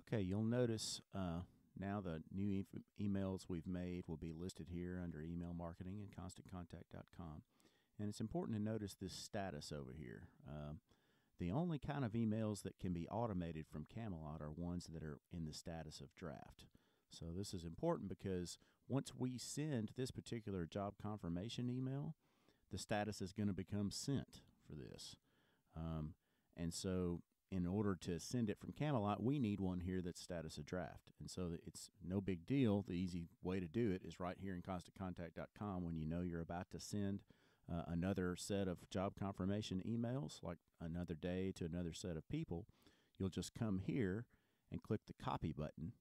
Okay, you'll notice now the new emails we've made will be listed here under email marketing and constantcontact.com. And it's important to notice this status over here. The only kind of emails that can be automated from Camelot are ones that are in the status of draft. So this is important because once we send this particular job confirmation email, the status is going to become sent for this. And so in order to send it from Camelot, we need one here that's status of draft. And so it's no big deal. The easy way to do it is right here in constantcontact.com. When you know you're about to send another set of job confirmation emails, like another day to another set of people, you'll just come here and click the copy button.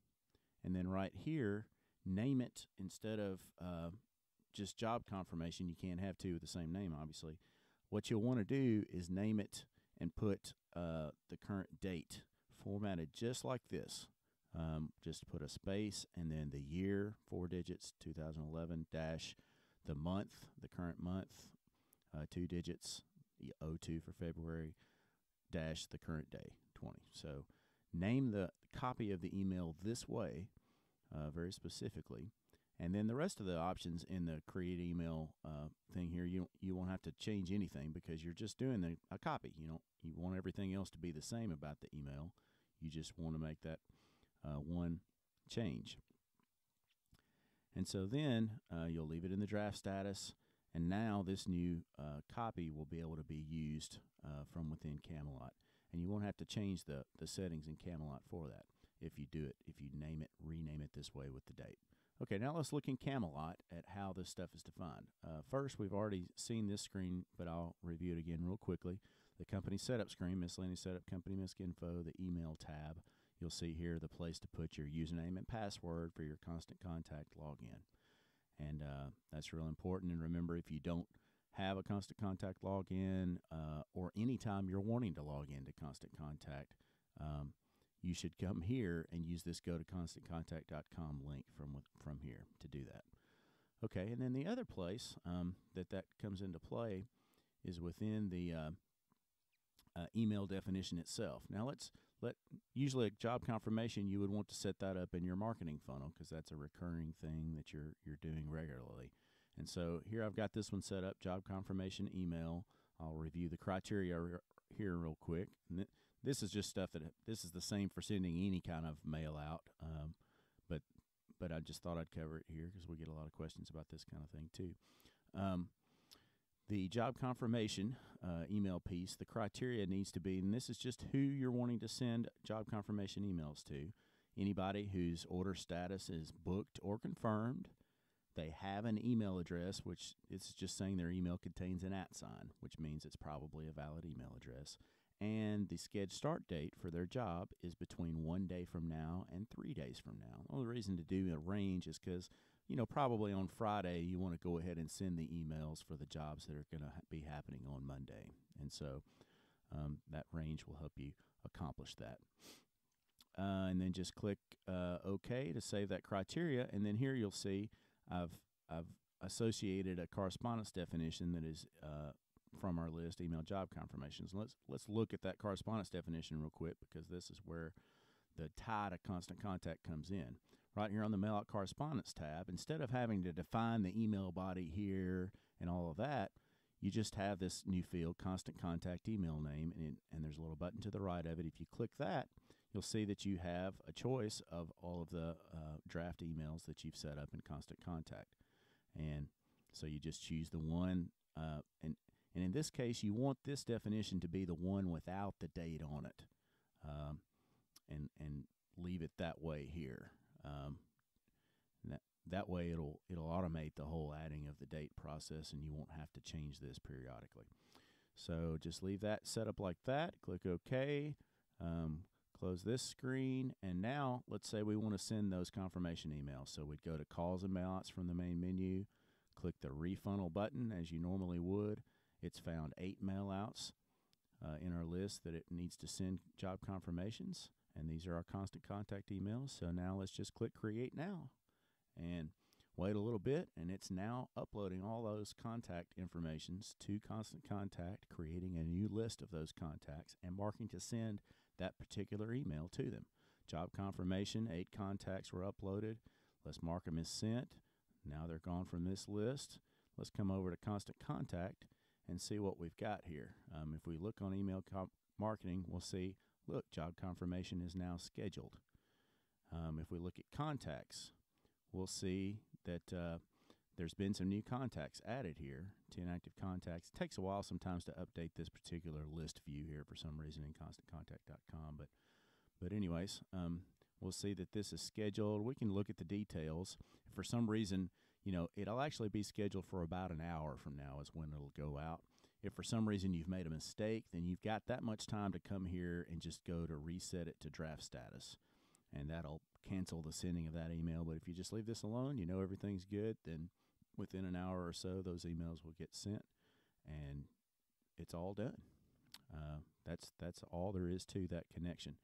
And then right here, name it instead of just job confirmation. You can't have two with the same name, obviously. What you'll want to do is name it and put the current date formatted just like this. Just put a space and then the year, 4 digits, 2011, dash the month, the current month, 2 digits, the 02 for February, dash the current day, 20. So name the copy of the email this way, very specifically. And then the rest of the options in the create email thing here, you won't have to change anything because you're just doing a copy. You want everything else to be the same about the email. You just want to make that one change. And so then you'll leave it in the draft status, and now this new copy will be able to be used from within Camelot. And you won't have to change the settings in Camelot for that if you name it, rename it this way with the date. Okay, now let's look in Camelot at how this stuff is defined. First, we've already seen this screen, but I'll review it again real quickly. The company setup screen, miscellaneous setup, company misc info, the email tab. You'll see here the place to put your username and password for your Constant Contact login. And that's real important. And remember, if you don't have a Constant Contact login or anytime you're wanting to log into Constant Contact, you should come here and use this go to constantcontact.com link from here to do that. Okay, and then the other place that comes into play is within the email definition itself. Now usually a job confirmation, you would want to set that up in your marketing funnel because that's a recurring thing that you're doing regularly. And so here I've got this one set up, job confirmation email. I'll review the criteria here real quick. And this is just stuff this is the same for sending any kind of mail out, but I just thought I'd cover it here because we get a lot of questions about this kind of thing too. The job confirmation email piece, the criteria needs to be, and this is just who you're wanting to send job confirmation emails to. Anybody whose order status is booked or confirmed. They have an email address, which is just saying their email contains an @ sign, which means it's probably a valid email address. And the scheduled start date for their job is between 1 day from now and 3 days from now. The only reason to do a range is because, probably on Friday you want to go ahead and send the emails for the jobs that are going to be happening on Monday. And so that range will help you accomplish that. And then just click OK to save that criteria. And then here you'll see I've associated a correspondence definition that is from our list, email job confirmations. Let's look at that correspondence definition real quick because this is where the tie to Constant Contact comes in. Right here on the Mail Out Correspondence tab, instead of having to define the email body here and all of that, you just have this new field, Constant Contact email name, and there's a little button to the right of it. If you click that, you'll see that you have a choice of all of the draft emails that you've set up in Constant Contact. And so you just choose the one, and in this case, you want this definition to be the one without the date on it, and leave it that way here. That way it'll automate the whole adding of the date process, and you won't have to change this periodically. So just leave that set up like that. Click OK. Close this screen, and now let's say we want to send those confirmation emails. So we'd go to calls and mailouts from the main menu, click the refunnel button as you normally would. It's found 8 mailouts in our list that it needs to send job confirmations, and these are our Constant Contact emails. So now let's just click create now and wait a little bit, and it's now uploading all those contact informations to Constant Contact, creating a new list of those contacts and marking to send that particular email to them. job confirmation, 8 contacts were uploaded. Let's mark them as sent. Now they're gone from this list. Let's come over to Constant Contact and see what we've got here. If we look on email marketing, we'll see, look, job confirmation is now scheduled. If we look at contacts, we'll see that there's been some new contacts added here, 10 active contacts. It takes a while sometimes to update this particular list view here for some reason in ConstantContact.com. But anyways, we'll see that this is scheduled. We can look at the details. For some reason, it'll actually be scheduled for about an hour from now is when it'll go out. If for some reason you've made a mistake, then you've got that much time to come here and just go to reset it to draft status. And that'll cancel the sending of that email. But if you just leave this alone, everything's good, then within an hour or so, those emails will get sent, and it's all done. That's all there is to that connection.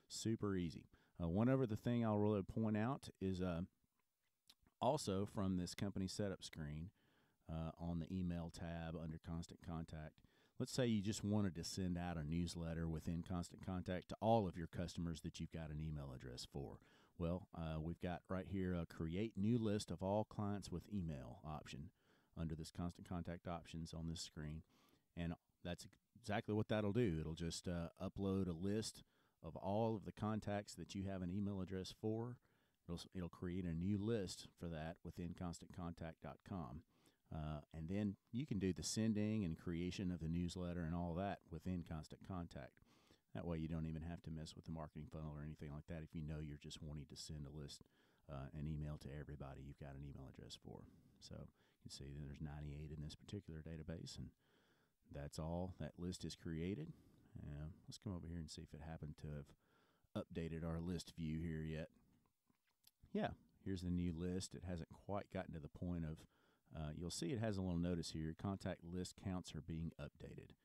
Super easy. One other thing I'll really point out is also from this company setup screen on the email tab under Constant Contact. Let's say you just wanted to send out a newsletter within Constant Contact to all of your customers that you've got an email address for. Well, we've got right here a create new list of all clients with email option under this Constant Contact options on this screen. And that's exactly what that'll do. It'll just upload a list of all of the contacts that you have an email address for. It'll create a new list for that within ConstantContact.com. And then you can do the sending and creation of the newsletter and all that within Constant Contact. That way you don't even have to mess with the marketing funnel or anything like that if you know you're just wanting to send a list, an email to everybody you've got an email address for. So you can see that there's 98 in this particular database, and that's all. That list is created. Let's come over here and see if it happened to have updated our list view here yet. Yeah, here's the new list. It hasn't quite gotten to the point of, you'll see it has a little notice here, contact list counts are being updated.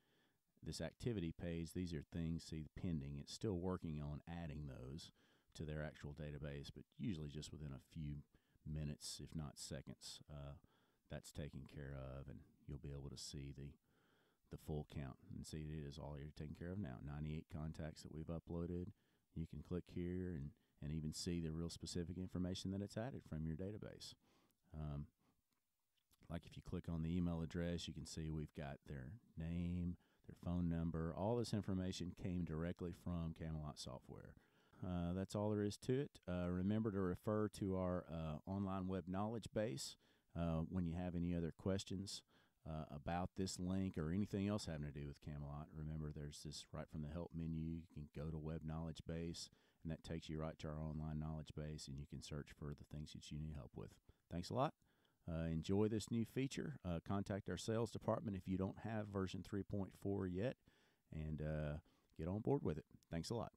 This activity page, these are things, see, pending. It's still working on adding those to their actual database, but usually just within a few minutes, if not seconds, that's taken care of, and you'll be able to see the full count and see it is all you're taking care of now. 98 contacts that we've uploaded. You can click here and even see the real specific information that it's added from your database. Like if you click on the email address, you can see we've got their name, their phone number. All this information came directly from Camelot software. That's all there is to it. Remember to refer to our online web knowledge base when you have any other questions about this link or anything else having to do with Camelot. Remember, there's this right from the help menu. You can go to web knowledge base, and that takes you right to our online knowledge base, and you can search for the things that you need help with. Thanks a lot. Enjoy this new feature. Contact our sales department if you don't have version 3.4 yet, and get on board with it. Thanks a lot.